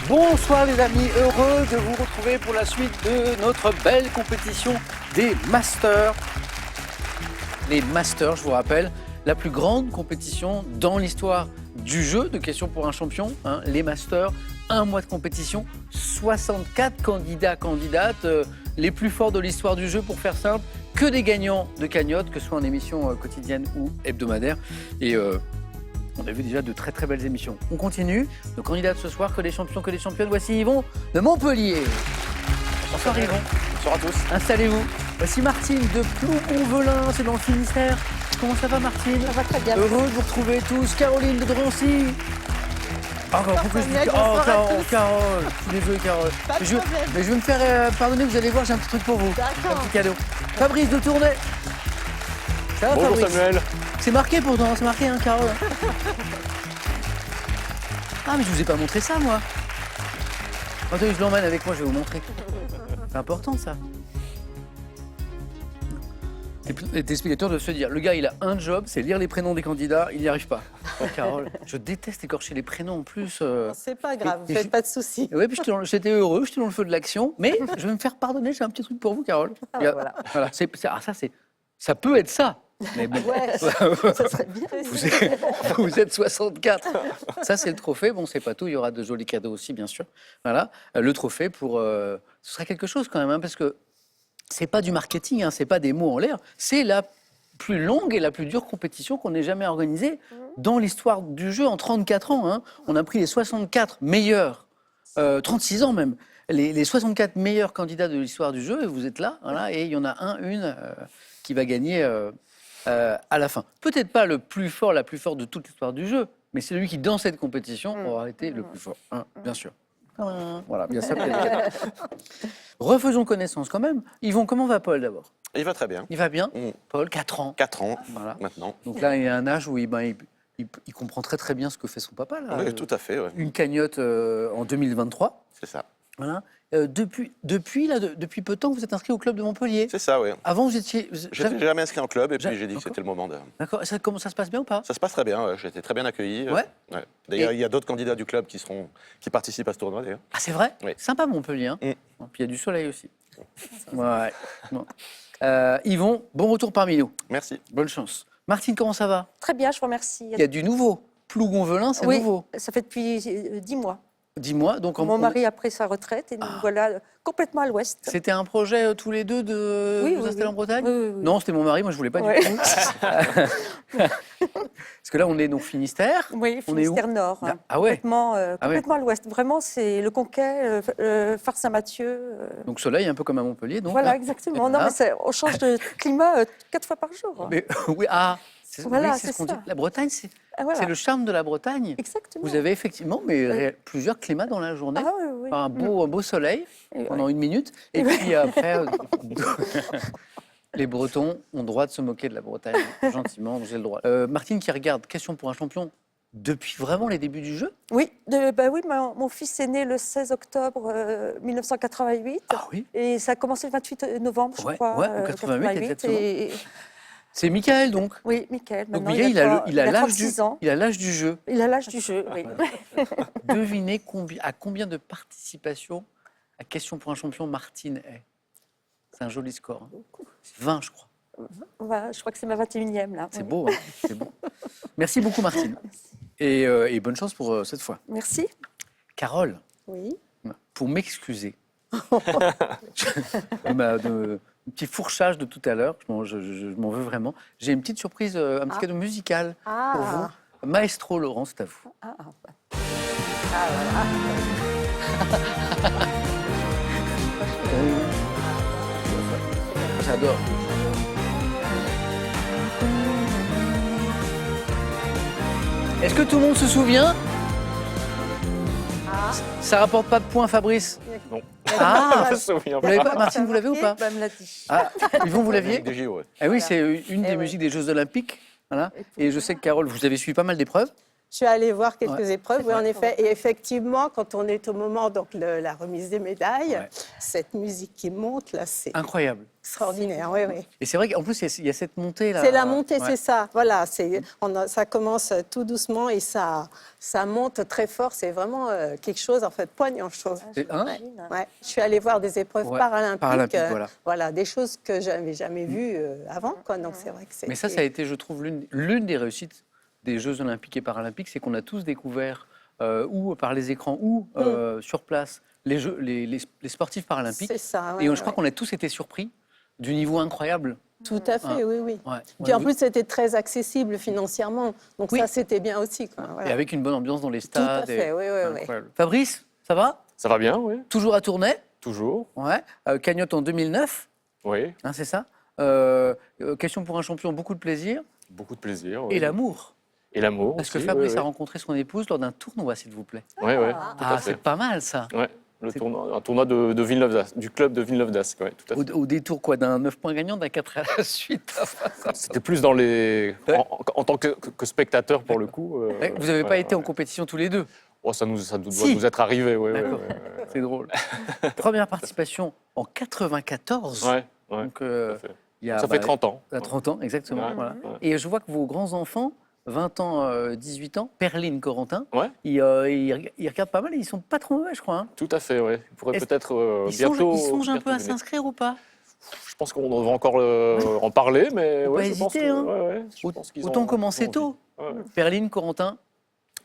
Bonsoir les amis, heureux de vous retrouver pour la suite de notre belle compétition des Masters. Les Masters, je vous rappelle, la plus grande compétition dans l'histoire du jeu de questions pour un champion. Les Masters, un mois de compétition, 64 candidats, candidates, les plus forts de l'histoire du jeu pour faire simple, que des gagnants de cagnotte, que ce soit en émission quotidienne ou hebdomadaire. Et on a vu déjà de très très belles émissions. On continue. Nos candidats de ce soir, que les champions, que les championnes. Voici Yvon de Montpellier. Bonsoir Yvon. Bonsoir à tous. Installez-vous. Voici Martine de Plougonvelin, c'est dans le Finistère. Comment ça va Martine? Ça va très bien. Heureux de vous retrouver tous. Caroline de Drancy. Encore beaucoup de Carole, tous les jeux Carole. Pas de Je problème. vais me faire pardonner, vous allez voir, j'ai un petit truc pour vous. D'accord. Un petit cadeau. Fabrice de Tournai. Ça va Bonjour Fabrice? Samuel. C'est marqué pourtant, c'est marqué, hein, Carole. Ah, mais je vous ai pas montré ça, moi. Attendez, je l'emmène avec moi, je vais vous montrer. C'est important, ça. Les téléspectateurs doivent se dire, le gars, il a un job, c'est lire les prénoms des candidats, il n'y arrive pas. Oh, Carole, je déteste écorcher les prénoms en plus. C'est pas grave, Et faites pas de soucis. Oui, puis j'étais heureux, j'étais dans le feu de l'action, mais je vais me faire pardonner, j'ai un petit truc pour vous, Carole. Ah, voilà. Voilà, ça peut être ça. Mais bon, Ouais, ça serait bien. vous êtes 64. Ça, c'est le trophée. Bon, c'est pas tout. Il y aura de jolis cadeaux aussi, bien sûr. Voilà, le trophée pour. Ce serait quelque chose quand même, hein, parce que c'est pas du marketing, hein, c'est pas des mots en l'air. C'est la plus longue et la plus dure compétition qu'on ait jamais organisée dans l'histoire du jeu en 34 ans. Hein. On a pris les 64 meilleurs, 36 ans même, les 64 meilleurs candidats de l'histoire du jeu, et vous êtes là, voilà, et il y en a une qui va gagner. À la fin. Peut-être pas le plus fort, la plus forte de toute l'histoire du jeu, mais c'est lui qui, dans cette compétition, aura été le plus fort. Hein, bien sûr. Voilà, bien sûr. Refaisons connaissance quand même. Yvon, comment va Paul d'abord? Il va très bien. Il va bien? Paul, 4 ans. 4 ans Voilà. maintenant. Donc là, il y a un âge où il comprend très très bien ce que fait son papa. Là. Oui, tout à fait. Ouais. Une cagnotte en 2023. C'est ça. Voilà. Depuis peu de temps, vous êtes inscrit au club de Montpellier. C'est ça, oui. Avant, vous étiez... J'étais jamais inscrit en club et puis j'ai dit que c'était le moment de... D'accord. Comment ça se passe bien ou pas? Ça se passe très bien, ouais. J'ai été très bien accueilli. Ouais. Ouais. D'ailleurs, il y a d'autres candidats du club qui participent à ce tournoi, d'ailleurs. Ah, c'est vrai? Oui. Sympa Montpellier. Hein. Mm. Puis il y a du soleil aussi. Ouais. Bon. Yvon, bon retour parmi nous. Merci. Bonne chance. Martine, comment ça va? Très bien, je vous remercie. Il y a du nouveau. Plougonvelin, c'est Oui, nouveau. ça fait depuis 10 mois. Dis-moi. Donc, Mon mari a pris sa retraite et nous voilà complètement à l'ouest. C'était un projet tous les deux de Oui, vous oui, installer oui. en Bretagne? Oui, oui, oui. Non, c'était mon mari, moi je voulais pas Ouais. du tout. Parce que là, on est donc Finistère. Oui, On est où? Finistère Nord. Hein. Ah ouais. Complètement à l'ouest. Vraiment, c'est le Conquet, Phare Saint-Mathieu. Donc soleil, un peu comme à Montpellier. Donc, Voilà, hein. exactement. Voilà. Non, mais on change de climat 4 fois par jour. Mais, oui, Voilà, oui, c'est c'est ce qu'on dit. ça. La Bretagne, c'est Voilà. le charme de la Bretagne. Exactement. Vous avez effectivement plusieurs climats dans la journée. Ah, oui, oui. Un beau soleil Et pendant ouais. 1 minute. Et puis après, les Bretons ont le droit de se moquer de la Bretagne. Gentiment, j'ai le droit. Martine qui regarde Question pour un champion depuis vraiment les débuts du jeu. Oui, oui, mon fils est né le 16 octobre 1988. Ah oui. Et ça a commencé le 28 novembre, je Ouais, crois. ouais, en 88, exactement. Et, C'est Michael donc. oui, Michael. Donc Maintenant, Michael, il a l'âge 36 ans. il a l'âge du jeu. Il a l'âge du jeu, oui. Devinez à combien de participations à Question pour un champion Martine est. C'est un joli score. Hein. 20, je crois. Voilà, je crois que c'est ma 21e, là. C'est Oui. beau, hein. C'est beau. Merci beaucoup Martine. Et bonne chance pour cette fois. Merci. Carole, Oui. pour m'excuser de petit fourchage de tout à l'heure, je m'en veux vraiment, j'ai une petite surprise, un petit cadeau musical pour vous. Maestro Laurent, c'est à vous. J'adore. Est-ce que tout le monde se souvient? Ça rapporte pas de points, Fabrice? Non. Ah, Je me souviens vous l'avez pas, Martine, vous l'avez ou pas? Elle me l'a dit. Ah, Yvon, vous l'aviez? Avec des JO, ouais. Ah oui, c'est une des ouais. musiques des Jeux Olympiques. Voilà. Et Et je sais que Carole, vous avez suivi pas mal d'épreuves. Je suis allée voir quelques Ouais. épreuves, oui, en vrai. effet. Et effectivement, quand on est au moment de la remise des médailles, Ouais. cette musique qui monte, là, c'est Incroyable. extraordinaire. Oui, oui. Et c'est vrai qu'en plus, il y a cette montée là. C'est la montée, Ouais. c'est ça. Voilà, ça commence tout doucement et ça monte très fort. C'est vraiment quelque chose, en fait, poignant, je trouve. Hein Ouais. Je suis allée voir des épreuves Ouais, paralympiques. paralympiques, voilà. Des choses que je n'avais jamais vues avant. Quoi. Donc, c'est vrai que Mais ça a été, je trouve, l'une des réussites des Jeux Olympiques et Paralympiques, c'est qu'on a tous découvert, ou par les écrans, ou sur place, les sportifs paralympiques. C'est ça. Et je crois qu'on a tous été surpris du niveau incroyable. Tout à fait, oui, oui. Ouais. Puis en plus, c'était très accessible financièrement. Donc Oui. ça, c'était bien aussi. Quoi. Voilà. Et avec une bonne ambiance dans les Tout à stades. fait, oui, oui, oui. Incroyable. Fabrice, ça va? Ça va bien, oui. Toujours à Tournai? Toujours. Ouais. Cagnotte en 2009, Oui. hein, c'est ça? Question pour un champion, beaucoup de plaisir. Beaucoup de plaisir. Oui. Et l'amour. Et l'amour. Parce que aussi, Fabrice oui, a rencontré son épouse lors d'un tournoi, s'il vous plaît. Oui, oui, tout Ah, à c'est fait. pas mal ça. Ouais. C'est- Un tournoi de Villeneuve d'Ascq, du club de Villeneuve d'Ascq, ouais, tout à fait. Au détour quoi, d'un 9 points gagnant, d'un 4 à la suite. C'était plus dans les. Ouais. En tant que spectateur, pour le coup. Vous n'avez pas été en compétition tous les deux. Oh, ça doit Si. nous être arrivé, oui. D'accord. C'est drôle. Première participation en 94. Ouais, ouais, Donc, tout à fait. il y a, Ça fait 30 ans. à 30 ans, exactement. Ouais, Voilà. ouais. Et je vois que vos grands-enfants, 20 ans, 18 ans, Perline, Corentin, Ouais. ils regardent pas mal et ils sont pas trop mauvais, je crois. Hein. Tout à fait, oui. Ils pourraient Est-ce- peut-être Ils bientôt. songent un peu bientôt à venir. s'inscrire ou pas? Je pense qu'on va encore en parler, mais Faut ouais, pas je pense hésiter, que- hein. ouais, je pense qu'ils Autant ont- commencer ils ont tôt. envie. Ouais, ouais. Perline, Corentin,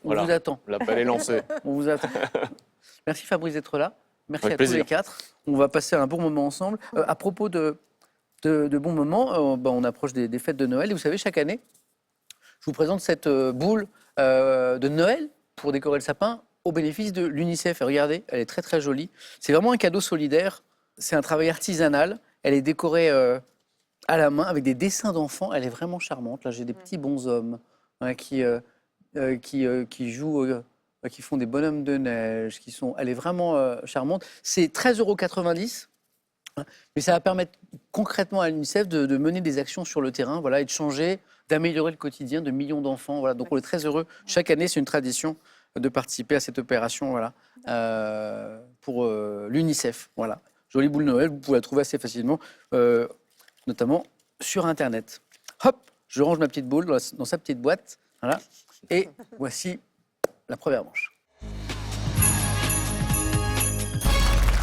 on Voilà. vous attend. L'appel est lancé. On vous attend. Merci Fabrice d'être là. Merci Avec à tous plaisir. les quatre. On va passer un bon moment ensemble. À propos de bons moments, on approche des fêtes de Noël. Et vous savez, chaque année, je vous présente cette boule de Noël pour décorer le sapin au bénéfice de l'UNICEF. Et regardez, elle est très très jolie. C'est vraiment un cadeau solidaire. C'est un travail artisanal. Elle est décorée à la main avec des dessins d'enfants. Elle est vraiment charmante. Là, j'ai des petits bonshommes hein, qui jouent, qui font des bonhommes de neige. Elle est vraiment charmante. C'est 13,90 €. Mais ça va permettre concrètement à l'UNICEF de mener des actions sur le terrain, voilà, et de changer, d'améliorer le quotidien de millions d'enfants. Voilà. Donc on est très heureux. Chaque année, c'est une tradition de participer à cette opération voilà, pour l'UNICEF. Voilà. Jolie boule Noël, vous pouvez la trouver assez facilement, notamment sur Internet. Hop, je range ma petite boule dans sa petite boîte. Voilà. Et voici la première manche.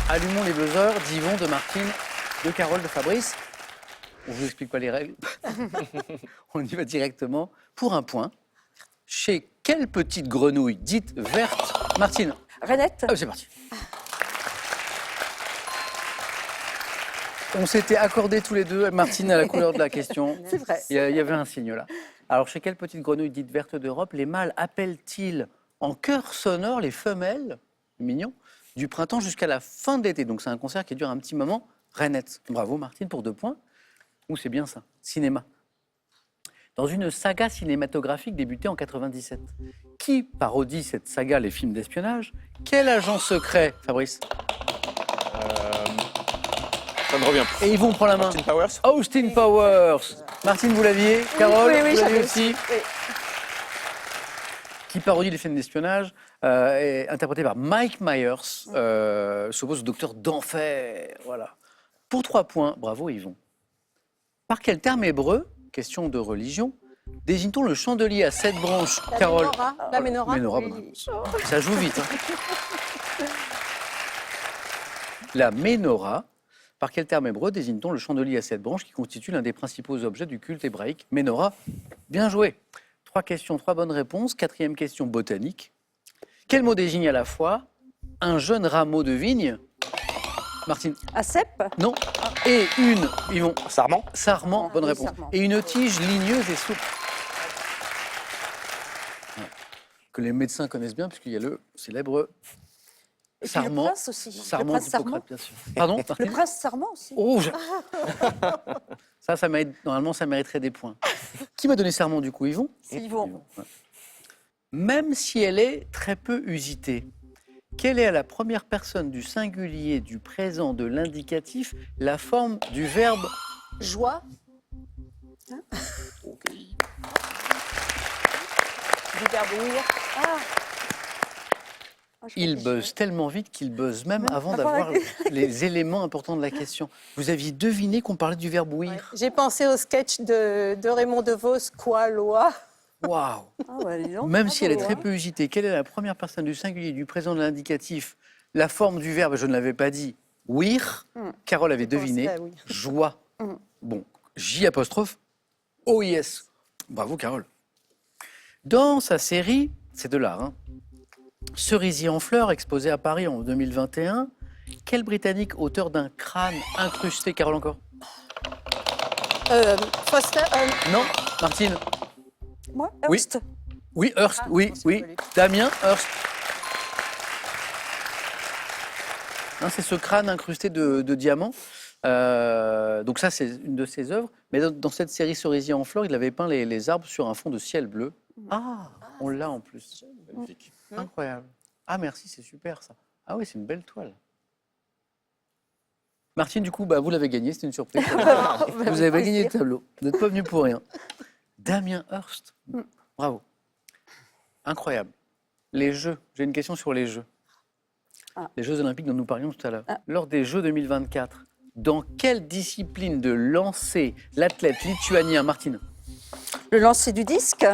Allumons les buzzers d'Yvon, de Martine, de Carole, de Fabrice. On ne vous explique pas les règles. On y va directement pour un point. Chez quelle petite grenouille dite verte Martine, Renette, c'est parti. On s'était accordés tous les deux, Martine, à la couleur de la question. c'est vrai. Il y avait un signe là. Alors, chez quelle petite grenouille dite verte d'Europe, les mâles appellent-ils en chœur sonore les femelles, mignon, du printemps jusqu'à la fin de l'été? Donc, c'est un concert qui dure un petit moment. Renette. Bravo, Martine, pour 2 points. Ouh, c'est bien ça. Cinéma. Dans une saga cinématographique débutée en 97, qui parodie cette saga, les films d'espionnage? Quel agent secret, Fabrice? Ça ne revient pas. Et Yvon prend la main. Austin Powers. Austin Powers. Martine, vous l'aviez. Carole, oui, vous j'avais l'aviez aussi. Oui. Qui parodie les films d'espionnage, est interprété par Mike Myers, s'oppose au docteur d'enfer. Voilà. Pour 3 points, bravo Yvon. Par quel terme hébreu, question de religion, désigne-t-on le chandelier à 7 branches? Carole. La menorah. Menorah, bonne réponse. Ça joue vite. Hein. La menorah. Par quel terme hébreu désigne-t-on le chandelier à 7 branches qui constitue l'un des principaux objets du culte hébraïque? Menorah. Bien joué. 3 questions, 3 bonnes réponses. 4e question botanique. Quel mot désigne à la fois un jeune rameau de vigne? Martine. Acep, Non. Et une, Yvon. Sarment. Sarment, bonne oui, réponse. sarment. Et une tige ligneuse et souple. Ouais. Que les médecins connaissent bien, puisqu'il y a le célèbre et puis le sarment. prince aussi. Sarment le prince d'Hippocrate, Sarment. bien sûr. Pardon, Le Martine? prince Sarment aussi. Oh, ça mérite, normalement, ça mériterait des points. Qui m'a donné serment, du coup, Yvon? C'est Yvon. Yvon, ouais. Même si elle est très peu usitée, quelle est à la première personne du singulier, du présent, de l'indicatif, la forme du verbe? Joie, du verbe ouïr. Il buzz tellement vite qu'il buzz même avant avant d'avoir la- les éléments importants de la question. Vous aviez deviné qu'on parlait du verbe ouïr. J'ai pensé au sketch de Raymond DeVos, quoi, loi. Waouh. Ah ouais, dis donc, Même bravo, si elle est très hein. peu usitée, quelle est la première personne du singulier, du présent, de l'indicatif? La forme du verbe, je ne l'avais pas dit. Ouïr. Carole avait deviné. pensé à ouïr. Joie. Bon, J apostrophe OIS. Bravo, Carole. Dans sa série, c'est de l'art, hein, Cerisier en fleurs, exposé à Paris en 2021, quel Britannique auteur d'un crâne incrusté, Carole encore? Foster, Non, Martine? Moi, Oui. Hearst. Oui, Hearst, oui, c'est oui. pas lui. Damien Hearst. Hein, c'est ce crâne incrusté de diamants. Donc ça, c'est une de ses œuvres. Mais dans cette série Cerisier en fleurs, il avait peint les arbres sur un fond de ciel bleu. Ah, on l'a en plus. Magnifique. Incroyable. Ah, merci, c'est super ça. Ah oui, c'est une belle toile. Martine, du coup, bah, vous l'avez gagné, c'était une surprise. Vous avez gagné le tableau. Vous n'êtes pas venu pour rien. Damien Hearst. Bravo. Incroyable. Les Jeux. J'ai une question sur les Jeux. Ah. Les Jeux Olympiques dont nous parlions tout à l'heure. Lors des Jeux 2024, dans quelle discipline de lancer l'athlète lituanien, Martine? Le lancer du disque.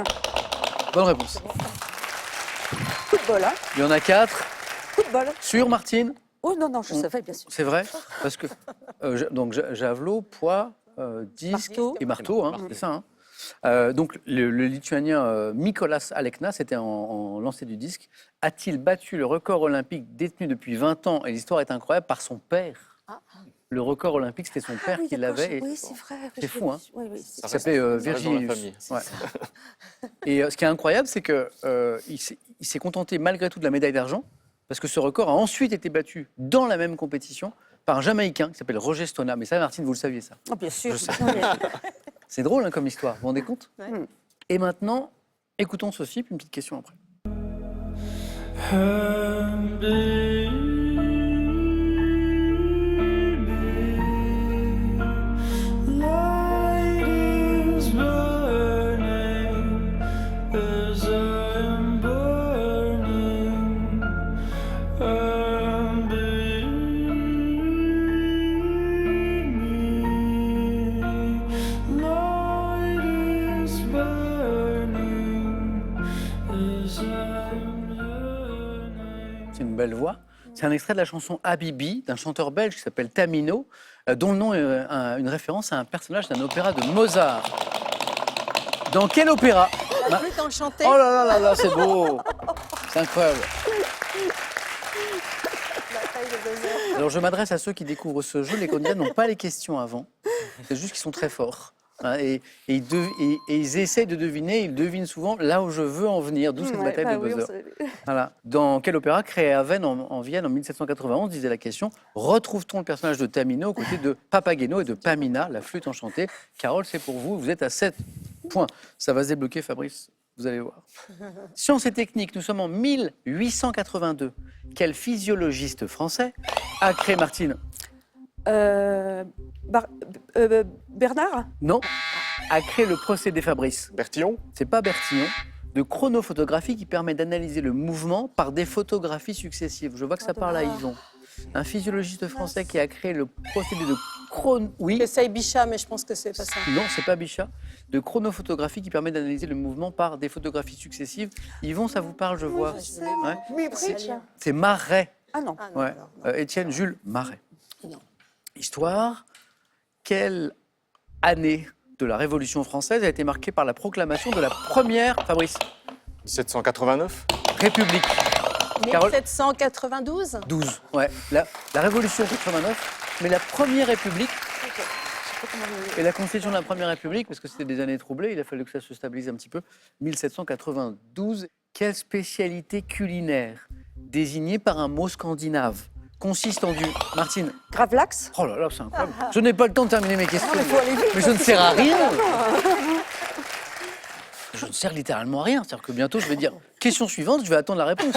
Bonne réponse. Football, hein. Il y en a 4. Football. Sur Martine? Oh non, non, je savais, bien sûr. C'est vrai? Parce que donc javelot, poids, disque Marteau. et marteau, hein, c'est ça. Hein. Donc le Lituanien Mykolas Alekna, c'était en lancer du disque, a-t-il battu le record olympique détenu depuis 20 ans, et l'histoire est incroyable, par son père? Le record olympique, c'était son père oui, qui d'accord, l'avait. oui, c'est vrai. oui, C'est je fou, l'ai hein. vu. Oui, oui, c'est- Il s'appelait reste dans la Virginius. famille. Ouais. Et ce qui est incroyable, c'est que il s'est contenté malgré tout de la médaille d'argent, parce que ce record a ensuite été battu dans la même compétition par un Jamaïcain qui s'appelle Roger Stona. Mais ça, Martine, vous le saviez ça. Ah, bien sûr. Je sais. Non, mais- C'est drôle hein, comme histoire, vous vous rendez compte? Ouais. Et maintenant, écoutons ceci, puis une petite question après. C'est une belle voix. C'est un extrait de la chanson Habibi d'un chanteur belge qui s'appelle Tamino, dont le nom est une référence à un personnage d'un opéra de Mozart. Dans quel opéra? La flûte enchantée. Oh là là là là, c'est beau. C'est incroyable. Alors je m'adresse à ceux qui découvrent ce jeu. Les candidats n'ont pas les questions avant. C'est juste qu'ils sont très forts. Hein, et ils essayent de deviner, ils devinent souvent là où je veux en venir, d'où cette Ouais, bataille bah de oui, on buzzer. savait. Voilà. Dans quel opéra créé à Vienne en Vienne en 1791, disait la question, retrouve-t-on le personnage de Tamino aux côtés de Papageno et de Pamina, la flûte enchantée? Carole, c'est pour vous, vous êtes à 7 points. Ça va se débloquer, Fabrice, vous allez voir. Sciences et techniques, nous sommes en 1882. Quel physiologiste français a créé, Martine? Bernard. Non, a créé le procédé, Fabrice. Bertillon. C'est pas Bertillon, de chronophotographie qui permet d'analyser le mouvement par des photographies successives. Je vois que ça parle à Yvon. Un physiologiste français qui a créé le procédé de Oui. J'essaye Bichat, mais je pense que c'est pas ça. Non, c'est pas Bichat. De chronophotographie qui permet d'analyser le mouvement par des photographies successives. Yvon, ça vous parle, je vois. Ouais. Muybridge. C'est Marais. Ah non. Ah non, Ouais. alors, non. Étienne Jules Marais. Non. Histoire. Quelle année de la Révolution française a été marquée par la proclamation de la première, Fabrice, 1789. République? Carole. 1792. 12. Ouais. La Révolution 89, mais la première République et la constitution de la première République, parce que c'était des années troublées, il a fallu que ça se stabilise un petit peu. 1792. Quelle spécialité culinaire désignée par un mot scandinave consiste en du... Martine. Gravelax. Oh là là, c'est incroyable. Je n'ai pas le temps de terminer mes questions. mais faut aller vite, Mais je ne sers à rien. Je ne sers littéralement à rien. C'est-à-dire que bientôt, je vais dire question suivante, je vais attendre la réponse.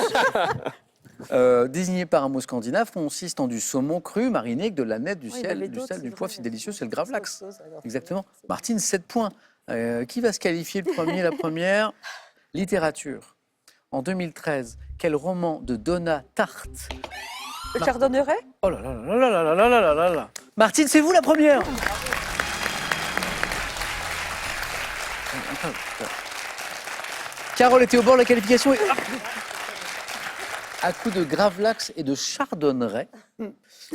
Désigné par un mot scandinave, consiste en du saumon cru, mariné avec de la nette, du Oui, il y sel, avait du d'autres, sel, c'est du vrai. poivre, c'est délicieux, c'est le gravlax. C'est autre chose, alors. Exactement. Martine, 7 points. Qui va se qualifier le premier, la première? Littérature. En 2013, quel roman de Donna Tartt? Le Chardonneret. Oh là là là là là là là là là là là. Martine, c'est vous la première. Carole était au bord de la qualification. À coup de Gravelax et de Chardonneret,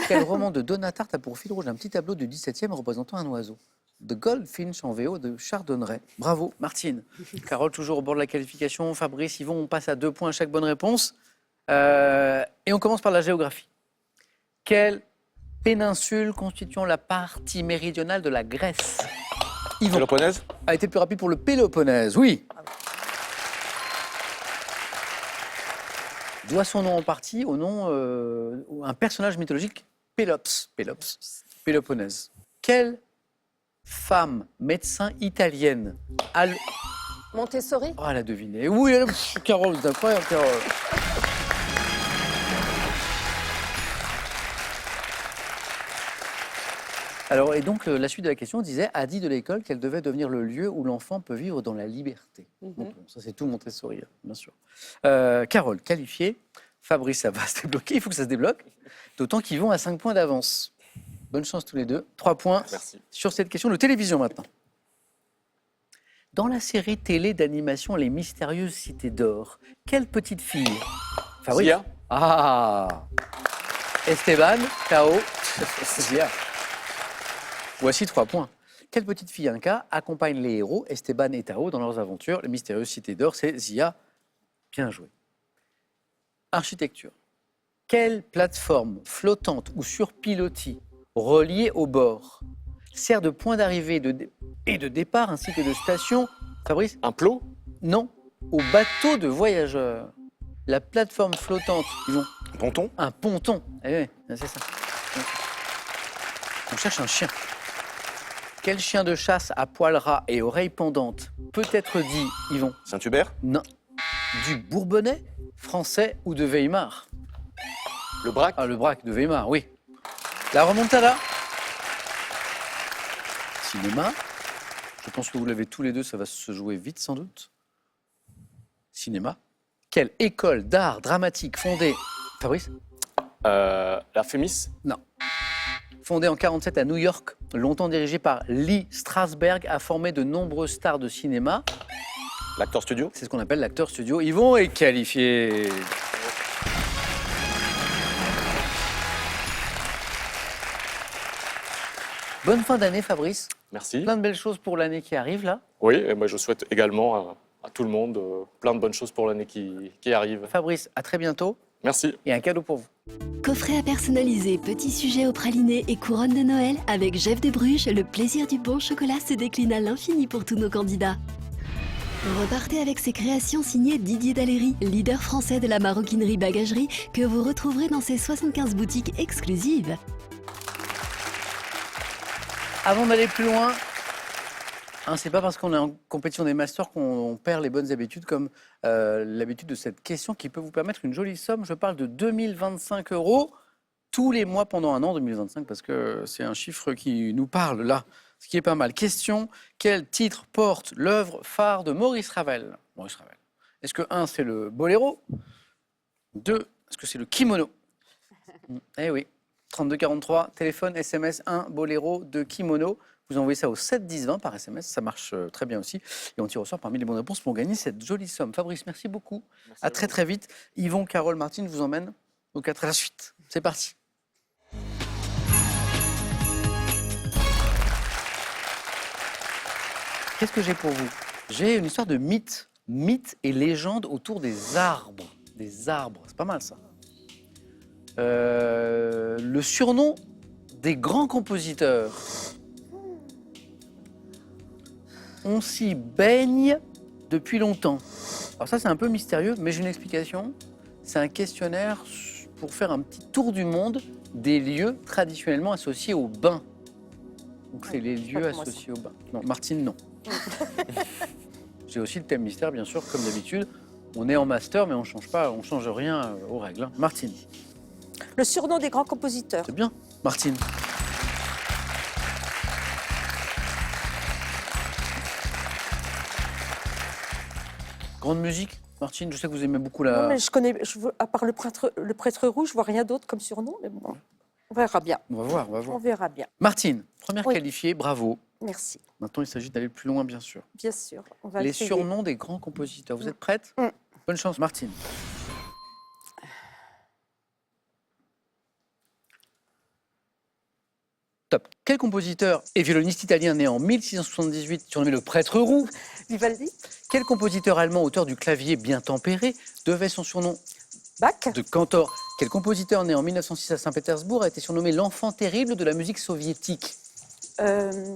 quel roman de Donna Tartt a pour fil rouge un petit tableau du 17e représentant un oiseau? The Goldfinch en VO de Chardonneret. Bravo, Martine. Carole, toujours au bord de la qualification. Fabrice, Yvon, on passe à 2 points à chaque bonne réponse. Et on commence par la géographie. Quelle péninsule constituant la partie méridionale de la Grèce? Yvon Péloponnèse. a été plus rapide pour le Péloponnèse, oui. Doit son nom en partie au nom un personnage mythologique, Pélops. Péloponnèse. Quelle femme médecin italienne a le... Montessori. Oh, elle a deviné. Oui, Carole, c'est incroyable, Carole. Alors, et donc, la suite de la question disait, a dit de l'école qu'elle devait devenir le lieu où l'enfant peut vivre dans la liberté. Bon, ça, c'est tout Montessori, bien sûr. Carole, qualifiée. Fabrice, ça va se débloquer. Il faut que ça se débloque. D'autant qu'ils vont à 5 points d'avance. Bonne chance tous les deux. 3 points Merci. sur cette question de télévision maintenant. Dans la série télé d'animation Les Mystérieuses Cités d'Or, quelle petite fille? Fabrice. Zia. Ah, Esteban, Tao, Zia. Voici 3 points. Quelle petite fille Inca accompagne les héros Esteban et Tao dans leurs aventures? Les Mystérieuses Cités d'Or, c'est Zia. Bien joué. Architecture. Quelle plateforme flottante ou sur pilotis reliée au bord sert de point d'arrivée et de départ ainsi que de station? Fabrice? Un plot. Non, au bateau de voyageurs. La plateforme flottante, ils ont Un ponton. un ponton. Eh oui, c'est ça. On cherche un chien. Quel chien de chasse à poils ras et oreilles pendantes peut être dit, Yvon? Saint-Hubert. Non. Du Bourbonnais, français ou de Weimar? Le Braque. Ah, le braque de Weimar, oui. La remontada. Cinéma. Je pense que vous l'avez tous les deux, ça va se jouer vite sans doute. Cinéma. Quelle école d'art dramatique fondée... Fabrice? La Fémis. Non. Fondée en 1947 à New York, longtemps dirigée par Lee Strasberg, a formé de nombreuses stars de cinéma. L'Acteur Studio. C'est ce qu'on appelle l'acteur studio. Yvon est qualifié. Bonne fin d'année, Fabrice. Merci. Plein de belles choses pour l'année qui arrive, là. Oui, et moi je souhaite également à tout le monde plein de bonnes choses pour l'année qui arrive. Fabrice, à très bientôt. Merci. Et un cadeau pour vous. Coffret à personnaliser, petits sujets au praliné et couronne de Noël avec Jeff de Bruges, le plaisir du bon chocolat se décline à l'infini pour tous nos candidats. Repartez avec ces créations signées Didier Daléry, leader français de la maroquinerie bagagerie, que vous retrouverez dans ses 75 boutiques exclusives. Avant d'aller plus loin, c'est pas parce qu'on est en compétition des masters qu'on perd les bonnes habitudes, comme l'habitude de cette question qui peut vous permettre une jolie somme. Je parle de 2025 € tous les mois pendant un an, 2025, parce que c'est un chiffre qui nous parle là, ce qui est pas mal. Question, quel titre porte l'œuvre phare de Maurice Ravel? Maurice Ravel. Est-ce que 1, c'est le boléro? 2, est-ce que c'est le kimono? Eh oui. 3243, téléphone, SMS, 1, boléro, 2, kimono. Vous envoyez ça au 7 10 20 par SMS, ça marche très bien aussi. Et on tire au sort parmi les bonnes réponses pour gagner cette jolie somme. Fabrice, merci beaucoup. Merci à très très vite. Yvon, Carole, Martine vous emmène au 4 à la suite. C'est parti. Qu'est-ce que j'ai pour vous? J'ai une histoire de mythes et légendes autour des arbres. Des arbres, c'est pas mal ça. Le surnom des grands compositeurs. On s'y baigne depuis longtemps. Alors ça, c'est un peu mystérieux, mais j'ai une explication. C'est un questionnaire pour faire un petit tour du monde des lieux traditionnellement associés au bain. Donc c'est les lieux associés au bain. Non, Martine, non. J'ai aussi le thème mystère, bien sûr, comme d'habitude. On est en master, mais on change pas, on change rien aux règles. Hein. Martine. Le surnom des grands compositeurs. C'est bien. Martine. Grande musique, Martine, je sais que vous aimez beaucoup Non, la... mais à part le prêtre rouge, je vois rien d'autre comme surnom, mais bon, on verra bien. On va voir, on va On voir. verra bien. Martine, première Oui. qualifiée, bravo. Merci, Maintenant, il s'agit d'aller plus loin, bien sûr. bien sûr. On va Les essayer. surnoms des grands compositeurs. Vous êtes prête? Mm. Bonne chance, Martine. Top. Quel compositeur et violoniste italien né en 1678, surnommé le prêtre roux? Vivaldi, Quel compositeur allemand, auteur du clavier bien tempéré, devait son surnom Bach, de cantor? Quel compositeur né en 1906 à Saint-Pétersbourg a été surnommé l'enfant terrible de la musique soviétique? euh,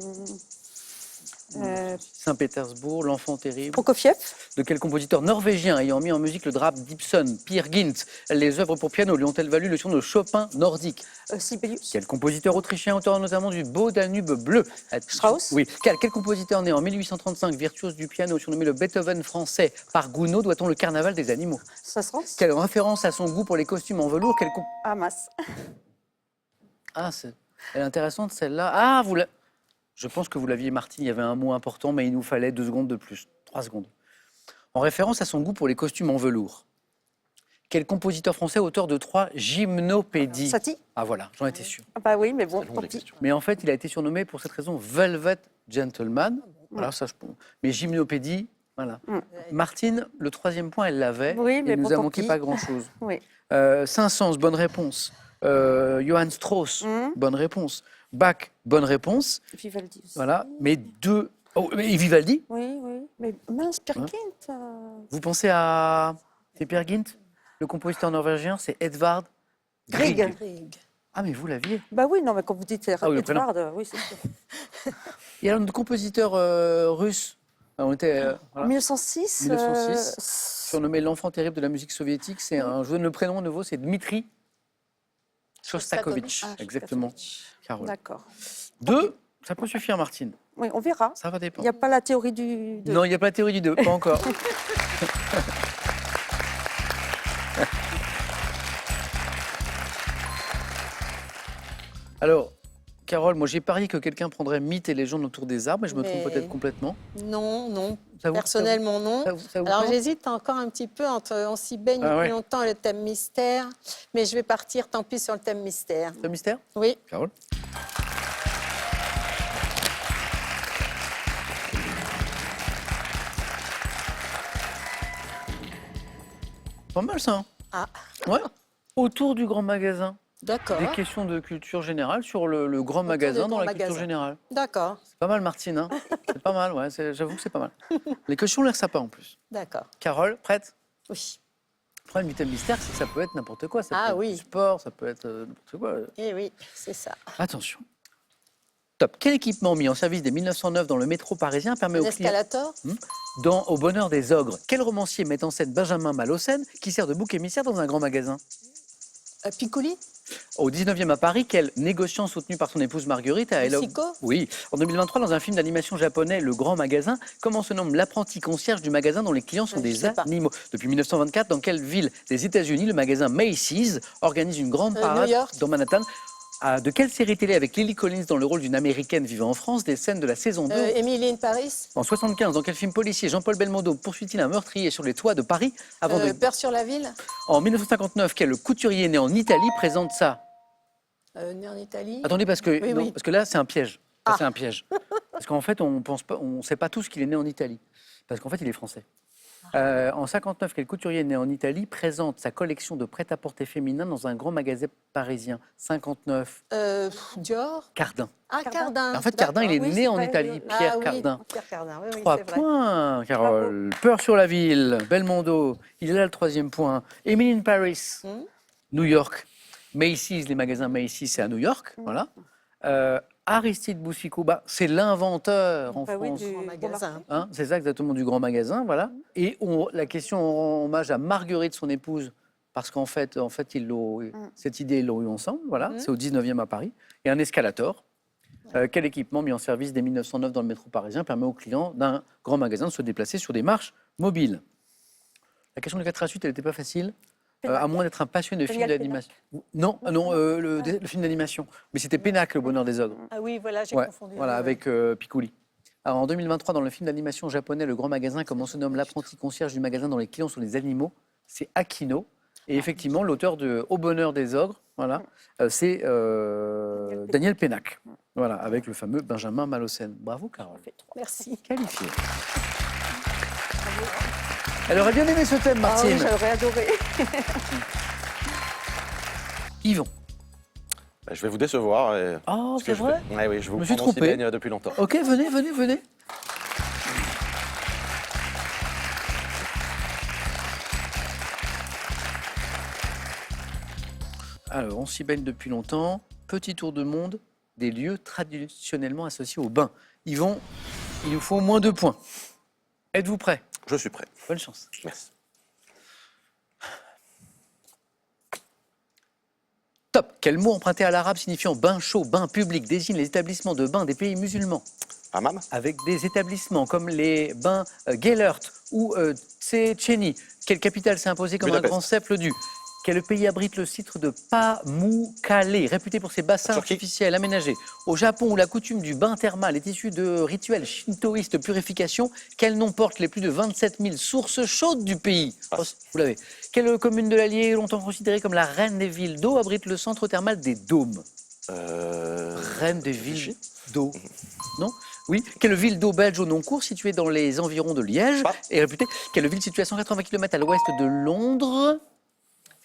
Saint-Pétersbourg, l'enfant terrible. Prokofiev, De quel compositeur norvégien ayant mis en musique le drame d'Ibsen, Peer Gynt, les œuvres pour piano lui ont-elles valu le surnom de Chopin nordique? Sibelius, Quel compositeur autrichien, auteur notamment du Beau Danube bleu? Strauss. Oui. Quel compositeur né en 1835, virtuose du piano, surnommé le Beethoven français par Gounod, doit-on le carnaval des animaux? Sassans, Quelle référence à son goût pour les costumes en velours? Hamas. Ah, elle est intéressante celle-là. Ah, je pense que vous l'aviez, Martine, il y avait un mot important, mais il nous fallait 2 secondes de plus. 3 secondes. En référence à son goût pour les costumes en velours. Quel compositeur français auteur de 3 gymnopédies? Satie. Ah voilà, j'en étais sûr. Ah bah oui, mais bon, C'est long, tant les pis. questions. Mais en fait, il a été surnommé pour cette raison Velvet Gentleman. Voilà, ça je pense. Mais gymnopédie, voilà. Mm. Martine, le 3e point, elle l'avait. Oui, mais il nous bon, a tant manqué pis. pas grand-chose. Oui. Saint-Saëns, bonne réponse. Johann Strauss, Mm. bonne réponse. Bach, bonne réponse. Vivaldi aussi. Voilà, mais 2. Oh, et Vivaldi, Oui, oui. Mais mince, Peer Gynt. vous pensez à. C'est Peer Gynt? Le compositeur norvégien, c'est Edvard Grieg. Grieg. Ah, mais vous l'aviez. Bah oui, non, mais quand vous dites Ah oui, le prénom. Edvard, oui, c'est sûr. Et alors, notre compositeur russe, on était. En Voilà, 1906. 1906, surnommé l'enfant terrible de la musique soviétique, c'est un. Je vous donne le prénom à nouveau, c'est Dmitri Shostakovich. Ah, Exactement. Shostakovich. Carole. D'accord. 2, ça peut suffire, Martine. Oui, on verra. Ça va Il dépendre. n'y a pas la théorie du. Non, il n'y a pas la théorie du 2, pas encore. Alors, Carole, moi j'ai parié que quelqu'un prendrait mythes et légendes autour des arbres, mais je me trompe Mais- peut-être complètement. Non, non. Ça vous- Personnellement, non. ça vous Alors parle? j'hésite encore un petit peu entre on s'y baigne Ah ouais. depuis longtemps le thème mystère, mais je vais partir tant pis sur le thème mystère. C'est un mystère, Oui. Carole? Pas mal ça, hein? Ah, Ouais. Autour du grand magasin. d'accord. Des questions de culture générale sur le grand du magasin dans grand la culture magasin. générale. D'accord, C'est pas mal, Martine. Hein. C'est pas mal, ouais. J'avoue que c'est pas mal. Les questions ont l'air sympas en plus. d'accord. Carole, prête? Oui. Le problème du thème mystère, c'est que ça peut être n'importe quoi. Ça Ah peut être oui. du sport, ça peut être n'importe quoi. Eh oui, c'est ça. Attention. Top. Quel équipement mis en service dès 1909 dans le métro parisien permet Un aux clients escalator. Au bonheur des ogres? Quel romancier met en scène Benjamin Malocène qui sert de bouc émissaire dans un grand magasin? Piccoli. Au 19e à Paris, quel négociant soutenu par son épouse Marguerite a Lucico. Oui. En 2023, dans un film d'animation japonais, Le Grand Magasin, comment se nomme l'apprenti concierge du magasin dont les clients sont Je des sais pas. animaux? Depuis 1924, dans quelle ville des États-Unis le magasin Macy's organise une grande parade New York. dans Manhattan? De quelle série télé avec Lily Collins dans le rôle d'une américaine vivant en France des scènes de la saison 2? Emily in Paris. En 75, dans quel film policier Jean-Paul Belmondo poursuit-il un meurtrier sur les toits de Paris avant de... Peur sur la ville. En 1959, quel couturier né en Italie présente ça? Né en Italie. Attendez, parce que, Oui, non, oui. parce que là, c'est un piège. Ça, Ah. c'est un piège. Parce qu'en fait, on ne sait pas tous qu'il est né en Italie. Parce qu'en fait, il est français. En 59, quel couturier né en Italie présente sa collection de prêt-à-porter féminin dans un grand magasin parisien? 59, Dior. Cardin. Ah, Cardin. En fait, Cardin, il est Oui, né c'est en vrai, Italie. oui. Pierre Ah oui, Cardin. Pierre Cardin, oui, oui, 3 c'est vrai. points, Carole. Peur sur la ville, Belmondo. Il est là le 3e point. Emily in Paris, New York. Macy's, les magasins Macy's, c'est à New York. Voilà. Aristide Boucicaut, c'est l'inventeur en Bah oui, France. du Grand magasin. Hein, c'est ça exactement, du grand magasin, voilà. Et la question rend hommage à Marguerite, son épouse, parce qu'en fait, cette idée, ils l'ont eu ensemble, voilà. C'est au 19e à Paris. Et un escalator. Quel équipement mis en service dès 1909 dans le métro parisien permet aux clients d'un grand magasin de se déplacer sur des marches mobiles? La question de 4 à suite, elle n'était pas facile. À moins d'être un passionné de films Daniel d'animation. Non, le film d'animation. Mais c'était Pénacle, le bonheur des ogres. Ah oui, voilà, j'ai Ouais, confondu. voilà, avec Piccoli. Alors, en 2023, dans le film d'animation japonais Le Grand Magasin, comment se nomme l'apprenti concierge du magasin dont les clients sont des animaux? C'est Akino. Et effectivement, l'auteur de Au bonheur des ogres, voilà, c'est Daniel Pénac. Voilà, avec le fameux Benjamin Malocène. Bravo, Carole. Merci. Qualifié. Elle aurait bien aimé ce thème, Ah oui, Martine. j'aurais adoré. Yvon. Bah, je vais vous décevoir. Oh, parce c'est que vrai? Ouais, oui, je vous me suis prends mon trompé. Sibaigne depuis longtemps. Ok, venez. Alors, on s'y baigne depuis longtemps. Petit tour de monde des lieux traditionnellement associés au bain. Yvon, il nous faut au moins 2 points. Êtes-vous prêts? Je suis prêt. Bonne chance. Merci. Top. Quel mot emprunté à l'arabe signifiant bain chaud, bain public désigne les établissements de bains des pays musulmans? Hammam? Avec des établissements comme les bains Gellert ou Tchétchénie. Quelle capitale s'est imposée comme un Budapest. grand cercle du? Quel pays abrite le site de Pamukkale, réputé pour ses bassins Turquie. artificiels aménagés? Au Japon, où la coutume du bain thermal est issue de rituels shintoïstes de purification, quel nom portent les plus de 27 000 sources chaudes du pays? Oh, vous l'avez. Quelle commune de l'Allier, longtemps considérée comme la reine des villes d'eau, abrite le centre thermal des Dômes? Reine des villes d'eau. Non? Oui. Quelle ville d'eau belge au nom court, située dans les environs de Liège, Spa. est réputée? Quelle ville située à 180 km à l'ouest de Londres?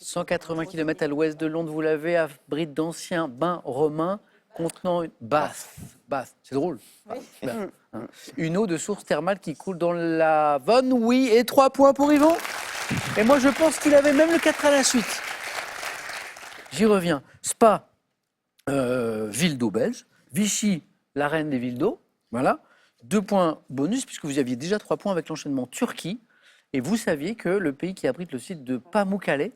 180 km à l'ouest de Londres, vous l'avez, abrite d'anciens bains romains contenant une bath. C'est drôle. Bien, hein. Une eau de source thermale qui coule dans la Vonne, oui, et 3 points pour Yvon. Et moi, je pense qu'il avait même le 4 à la suite. J'y reviens. Spa, ville d'eau belge. Vichy, la reine des villes d'eau. Voilà. 2 points bonus, puisque vous aviez déjà 3 points avec l'enchaînement Turquie. Et vous saviez que le pays qui abrite le site de Pamukkale,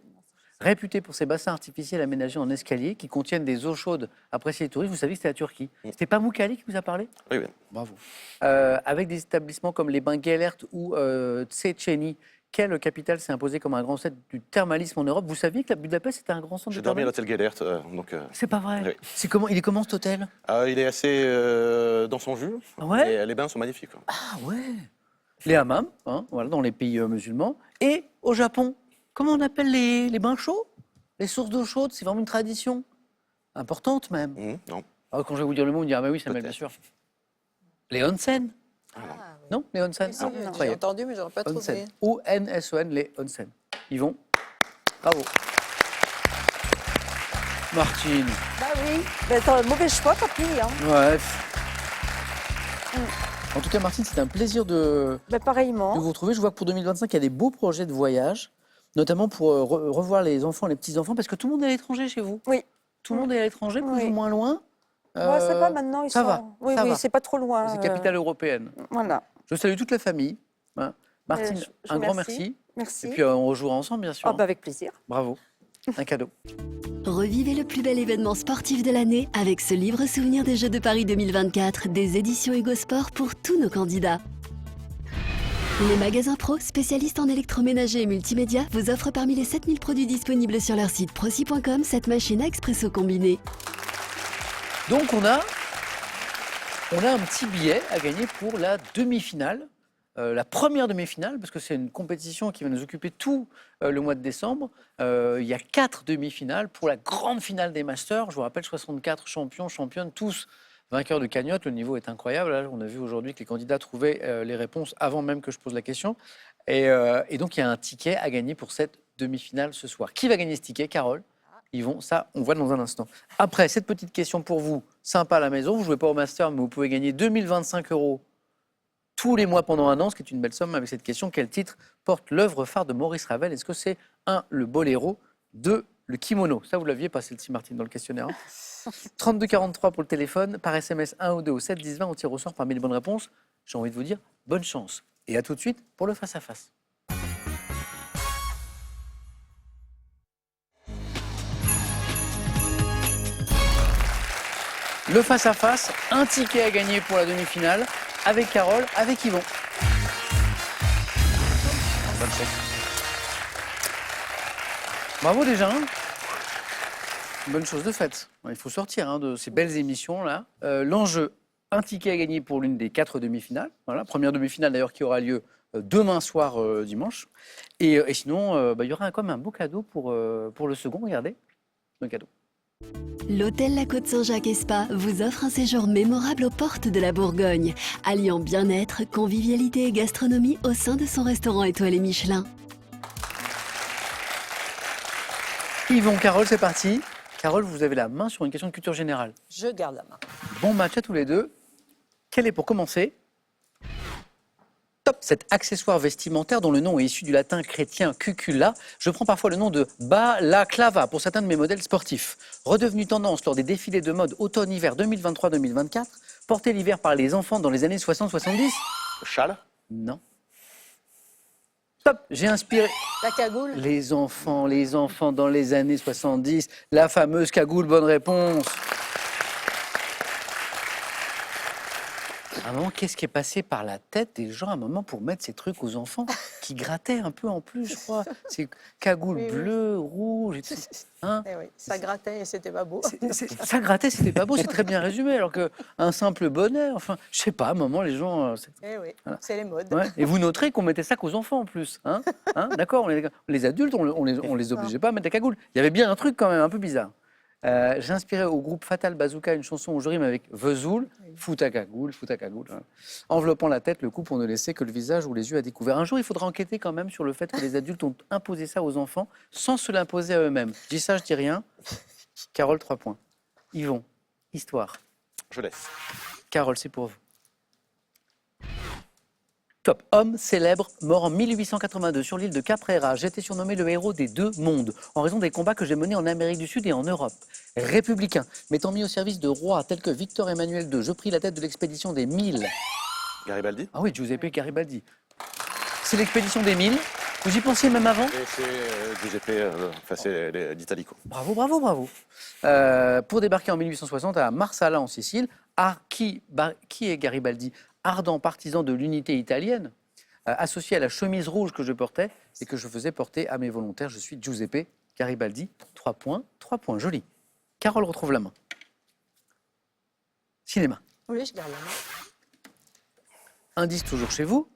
réputé pour ses bassins artificiels aménagés en escalier qui contiennent des eaux chaudes appréciées des touristes, vous saviez que c'était la Turquie. C'était Pamukkale qui vous a parlé? Oui, oui. Bravo. Avec des établissements comme les bains Gellert ou Tchétchénie, quelle capitale s'est imposée comme un grand centre du thermalisme en Europe? Vous saviez que la Budapest était un grand centre J'ai de dormi à thermalisme? l'hôtel Gellert. C'est pas vrai. Oui. C'est comment, il est comment cet hôtel? Il est assez dans son jus. Ouais. Et les bains sont magnifiques. Quoi. Ah ouais. Les hammams, hein, voilà, dans les pays musulmans. Et au Japon, comment on appelle les bains chauds? Les sources d'eau chaude, c'est vraiment une tradition importante même. Non. Alors, quand je vais vous dire le mot, on me dira, mais oui, Samuel, bien sûr. Les onsen. Non, les onsen. Si, j'ai Croyez. entendu, mais j'aurais pas trouvé. Onsen. O-N-S-O-N, les onsen. Yvon. Bravo. Martine. Bah oui, mais t'as un mauvais choix, papy. Hein. Ouais. En tout cas, Martine, c'est un plaisir de Pareillement. vous retrouver. Je vois que pour 2025, il y a des beaux projets de voyage, notamment pour revoir les enfants, les petits-enfants, parce que tout le monde est à l'étranger chez vous. Oui. Tout le monde est à l'étranger, plus Oui. ou moins loin. Ouais, ça va maintenant, ils ça sont. va, Oui, ça oui, va. c'est pas trop loin. C'est capitale européenne. Voilà. Je salue toute la famille. Hein. Martine, je un grand remercie. merci. Merci. Et puis on rejouera ensemble, bien sûr. Ah, bah, avec plaisir. Bravo. Un cadeau. Revivez le plus bel événement sportif de l'année avec ce livre souvenir des Jeux de Paris 2024 des éditions Hugo Sport pour tous nos candidats. Les magasins Pro, spécialistes en électroménager et multimédia, vous offrent parmi les 7000 produits disponibles sur leur site proci.com cette machine à expresso combinée. Donc on a un petit billet à gagner pour la demi-finale, la première demi-finale, parce que c'est une compétition qui va nous occuper tout le mois de décembre. Il y a 4 demi-finales pour la grande finale des Masters. Je vous rappelle, 64 champions, championnes, tous vainqueurs de cagnotte. Le niveau est incroyable. Là, on a vu aujourd'hui que les candidats trouvaient les réponses avant même que je pose la question. Et donc il y a un ticket à gagner pour cette demi-finale ce soir. Qui va gagner ce ticket? Carole? Yvon, ça, on voit dans un instant. Après, cette petite question pour vous, sympa à la maison. Vous ne jouez pas au Master, mais vous pouvez gagner 2025 € tous les mois pendant un an, ce qui est une belle somme avec cette question. Quel titre porte l'œuvre phare de Maurice Ravel? Est-ce que c'est 1, le boléro, 2, le kimono? Ça, vous l'aviez pas, celle-ci, Martine, dans le questionnaire. 32-43 pour le téléphone, par SMS 1 ou 2 au 7-10-20, on tire au sort parmi les bonnes réponses. J'ai envie de vous dire bonne chance. Et à tout de suite pour le face-à-face. Le face-à-face, un ticket à gagner pour la demi-finale, avec Carole, avec Yvon. Bonne chance. Bravo déjà. Hein. Bonne chose de faite. Il faut sortir de ces belles émissions-là. L'enjeu, un ticket à gagner pour l'une des 4 demi-finales. Voilà, première demi-finale d'ailleurs qui aura lieu demain soir, dimanche. Et sinon, il y aura quand même un beau cadeau pour le second. Regardez, le cadeau. L'hôtel La Côte Saint-Jacques et Spa vous offre un séjour mémorable aux portes de la Bourgogne, alliant bien-être, convivialité et gastronomie au sein de son restaurant étoilé Michelin. Yvon, Carole, c'est parti. Carole, vous avez la main sur une question de culture générale. Je garde la main. Bon match à tous les deux. Quel est pour commencer top cet accessoire vestimentaire dont le nom est issu du latin chrétien cucula? Je prends parfois le nom de balaclava pour certains de mes modèles sportifs. Redevenu tendance lors des défilés de mode automne-hiver 2023-2024, porté l'hiver par les enfants dans les années 60-70? Le châle? Non. Top, j'ai inspiré La cagoule? les enfants dans les années 70, la fameuse cagoule, bonne réponse. À un moment, qu'est-ce qui est passé par la tête des gens à un moment pour mettre ces trucs aux enfants qui grattaient un peu en plus, je crois. C'est cagoule Oui, oui. bleue, rouge, et tout. Hein? Eh oui, ça grattait et c'était pas beau. Ça grattait, c'était pas beau, c'est très bien résumé. Alors qu'un simple bonnet, enfin, je sais pas, à un moment, les gens. Eh oui, Voilà. c'est les modes. Ouais. Et vous noterez qu'on mettait ça qu'aux enfants en plus. Hein, d'accord, les adultes, on les obligeait pas à mettre des cagoules. Il y avait bien un truc quand même un peu bizarre. J'ai inspiré au groupe Fatal Bazooka une chanson où je rime avec Vesoul, fout à cagoule, hein. Enveloppant la tête, le coup pour ne laisser que le visage ou les yeux à découvert. Un jour, il faudra enquêter quand même sur le fait que les adultes ont imposé ça aux enfants sans se l'imposer à eux-mêmes. Je dis ça, je dis rien. Carole, 3 points. Yvon, histoire. Je laisse. Carole, c'est pour vous. Top. Homme célèbre, mort en 1882 sur l'île de Caprera. J'étais surnommé le héros des 2 mondes en raison des combats que j'ai menés en Amérique du Sud et en Europe. Républicain, m'étant mis au service de rois tels que Victor Emmanuel II, je pris la tête de l'expédition des 1000. Garibaldi? Ah oui, Giuseppe Garibaldi. C'est l'expédition des 1000. Vous y pensiez même avant? Et c'est Giuseppe, enfin c'est l'Italico. Bravo, bravo, bravo. Pour débarquer en 1860 à Marsala en Sicile, qui est Garibaldi? Ardent partisan de l'unité italienne, associé à la chemise rouge que je portais et que je faisais porter à mes volontaires. Je suis Giuseppe Garibaldi. 3 points, joli. Carole retrouve la main. Cinéma. Oui, je garde la main. Indice toujours chez vous.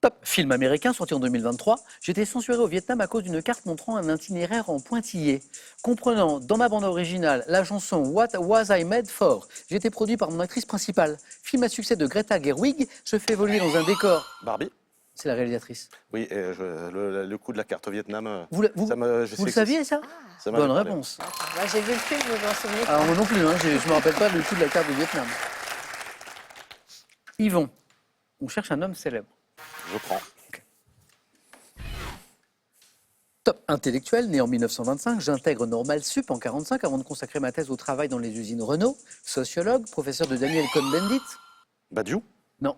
Top. Film américain sorti en 2023. J'ai été censuré au Vietnam à cause d'une carte montrant un itinéraire en pointillé. Comprenant dans ma bande originale la chanson What Was I Made For. J'ai été produit par mon actrice principale. Film à succès de Greta Gerwig. Je fais évoluer dans un décor. Barbie? C'est la réalisatrice. Oui, et le coup de la carte au Vietnam. Vous ça me, je le sais que saviez ça? ça m'avait Bonne parlé. réponse. Là, j'ai vu le film, mais je m'en souvenais pas. Alors moi non plus, hein, je ne me rappelle pas du tout de la carte du Vietnam. Yvon, on cherche un homme célèbre. Je prends. Top intellectuel, né en 1925, j'intègre Normal Sup en 1945 avant de consacrer ma thèse au travail dans les usines Renault. Sociologue, professeur de Daniel Cohn-Bendit. Badiou? Non.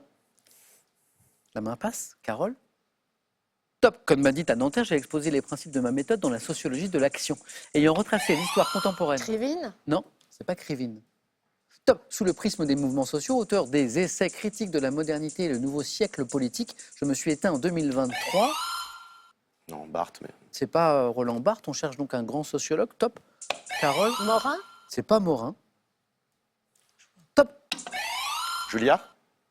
La main passe, Carole. Top Cohn-Bendit à Nanterre, j'ai exposé les principes de ma méthode dans la sociologie de l'action. Ayant retracé l'histoire contemporaine. Krivine? Non, c'est pas Krivine. Top, sous le prisme des mouvements sociaux, auteur des essais critiques de la modernité et le nouveau siècle politique, je me suis éteint en 2023. Non, Barthes, mais. C'est pas Roland Barthes, on cherche donc un grand sociologue. Top. Carole, Morin? c'est pas Morin. Top. Julia?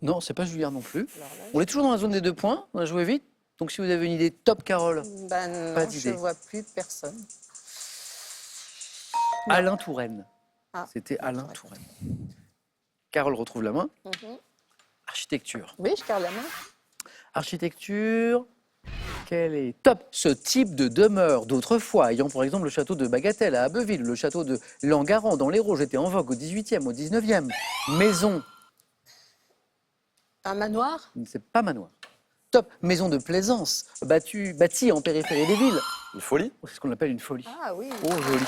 Non, c'est pas Julien non plus. Alors là, On est toujours dans la zone des 2 points, on a joué vite. Donc si vous avez une idée, top Carole. ben Pas non, je d'idée. ne vois plus personne. Alain Touraine. Ah. C'était Alain Touraine. Carole retrouve la main. Mhm. Architecture. Oui, je garde la main. Architecture. Quel est top ce type de demeure d'autrefois, ayant pour exemple le château de Bagatelle à Abbeville, le château de Langaran dans l'Hérault, était en vogue au 18e, au 19e. Maison, Un manoir? c'est pas manoir. Top, maison de plaisance, bâtie en périphérie des villes. Une folie? C'est ce qu'on appelle une folie. Ah oui. Oh, joli.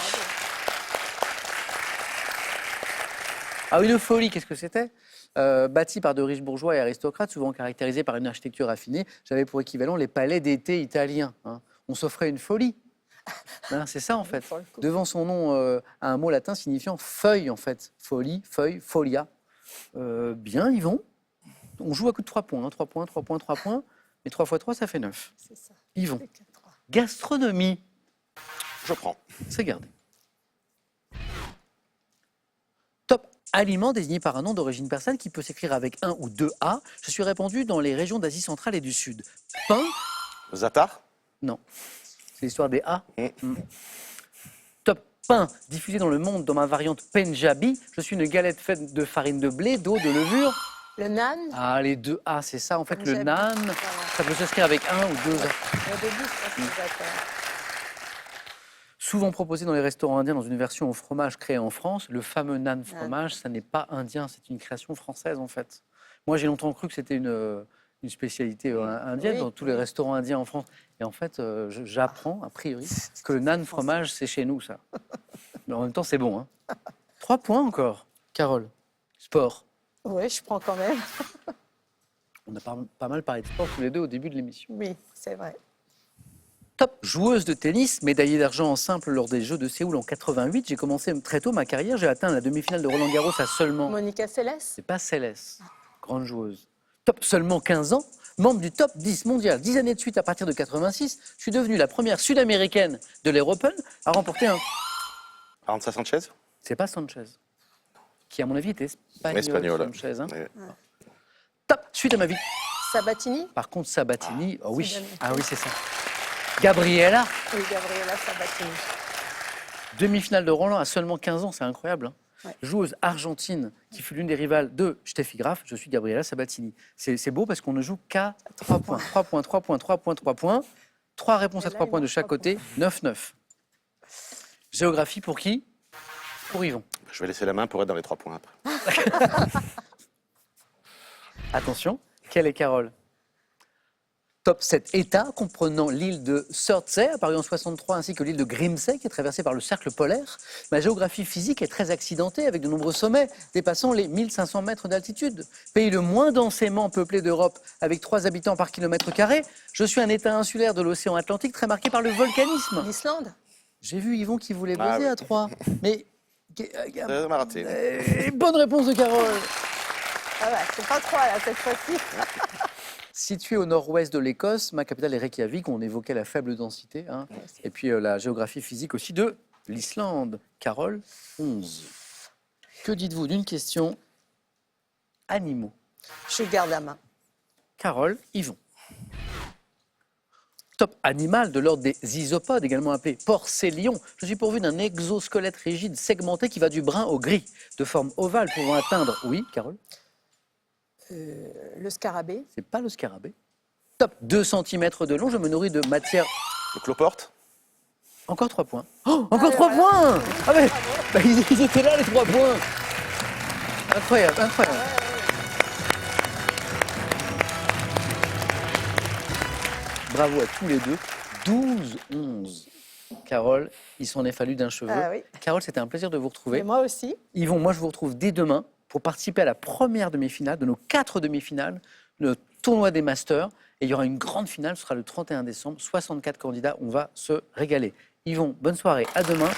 Ah, une folie, qu'est-ce que c'était? Bâti par de riches bourgeois et aristocrates, souvent caractérisés par une architecture raffinée, j'avais pour équivalent les palais d'été italiens. Hein. On s'offrait une folie. Hein, c'est ça, en fait. Pour le coup. Devant son nom, un mot latin signifiant feuille, en fait. Folie, feuille, folia. Bien, Yvon. On joue à coup de 3 points. Hein. 3 points, 3 points, 3 points. Mais 3 x 3, ça fait 9. C'est ça. Yvon. C'est que 3. Gastronomie. Je prends. C'est gardé. Top. Aliment désigné par un nom d'origine persane qui peut s'écrire avec un ou deux A. Je suis répandu dans les régions d'Asie centrale et du Sud. Pain, Zatar. non. C'est l'histoire des A. Mm. Top pain, diffusé dans le monde dans ma variante Punjabi. Je suis une galette faite de farine de blé, d'eau, de levure. Le nan, Ah, les deux A, c'est ça. En fait, le Punjabi. naan, Voilà. ça peut s'inscrire avec un ou deux A. Au début, je pense que c'est Souvent proposé dans les restaurants indiens dans une version au fromage créée en France. Le fameux naan fromage, ça n'est pas indien, c'est une création française en fait. Moi, j'ai longtemps cru que c'était une spécialité indienne Oui, dans tous les oui. restaurants indiens en France. Et en fait, j'apprends, a priori, que le naan fromage, c'est chez nous, ça. Mais en même temps, c'est bon. Hein. 3 points encore. Carole, sport. Oui, je prends quand même. On a pas mal parlé de sport tous les deux au début de l'émission. Oui, c'est vrai. Top joueuse de tennis, médaillée d'argent en simple lors des Jeux de Séoul en 88. J'ai commencé très tôt ma carrière. J'ai atteint la demi-finale de Roland Garros à seulement... Monica Seles. C'est pas Céleste, grande joueuse. Top seulement 15 ans, membre du top 10 mondial. 10 années de suite à partir de 86, je suis devenue la première sud-américaine de l'Air Open à remporter un... Arantxa Sanchez. C'est pas Sanchez, qui à mon avis était espagnol. Espagnol. Sanchez, hein. Ouais. Top, suite à ma vie. Sabatini. Par contre, Sabatini, oh oui, Sud-américaine. ah oui, c'est ça. Gabriela, Oui, Gabriela Sabatini. demi-finale de Roland à seulement 15 ans, c'est incroyable. Hein. Ouais. Joueuse argentine qui fut l'une des rivales de Steffi Graf, je suis Gabriela Sabatini. C'est beau parce qu'on ne joue qu'à 3 points. 3 points, 3 points, 3 points, 3 points. 3 réponses à Et là, 3 il points de manque chaque 3 côté, 9-9. Géographie pour qui? Pour Yvon. Je vais laisser la main pour être dans les 3 points après. Attention, quelle est Carole? Top 7 États comprenant l'île de Surtsey, apparue en 63, ainsi que l'île de Grimsey, qui est traversée par le cercle polaire. Ma géographie physique est très accidentée, avec de nombreux sommets dépassant les 1500 mètres d'altitude. Pays le moins densément peuplé d'Europe, avec 3 habitants par kilomètre carré. Je suis un État insulaire de l'océan Atlantique, très marqué par le volcanisme. L'Islande. J'ai vu Yvon qui voulait Ah baiser oui. à 3. Mais... Ça m'a raté. Bonne réponse de Carole. Ah ouais, c'est pas 3 là cette fois-ci. Située au nord-ouest de l'Écosse, ma capitale est Reykjavik, on évoquait la faible densité. Hein. Et puis la géographie physique aussi de l'Islande. Carole, 11. Que dites-vous d'une question animaux? Je garde la main. Carole, Yvon. Top animal de l'ordre des isopodes, également appelé porcélion. Je suis pourvu d'un exosquelette rigide segmenté qui va du brun au gris, de forme ovale pouvant atteindre... Oui, Carole? Le scarabée. C'est pas le scarabée. Top 2 cm de long, je me nourris de matière... Le cloporte. Encore 3 points. Oh, encore 3 points. Ah ouais, bah, ils étaient là les 3 points. Incroyable, incroyable. Bravo à tous les deux. 12-11. Carole, il s'en est fallu d'un cheveu. Ah oui. Carole, c'était un plaisir de vous retrouver. Et moi aussi. Yvon, moi je vous retrouve dès demain pour participer à la première demi-finale de nos 4 demi-finales, le tournoi des Masters. Et il y aura une grande finale, ce sera le 31 décembre. 64 candidats, on va se régaler. Yvon, bonne soirée, à demain.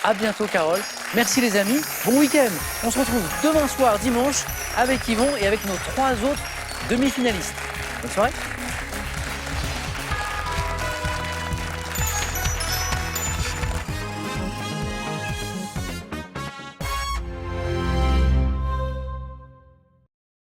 À bientôt Carole. Merci les amis, bon week-end. On se retrouve demain soir, dimanche, avec Yvon et avec nos 3 autres demi-finalistes. Bonne soirée.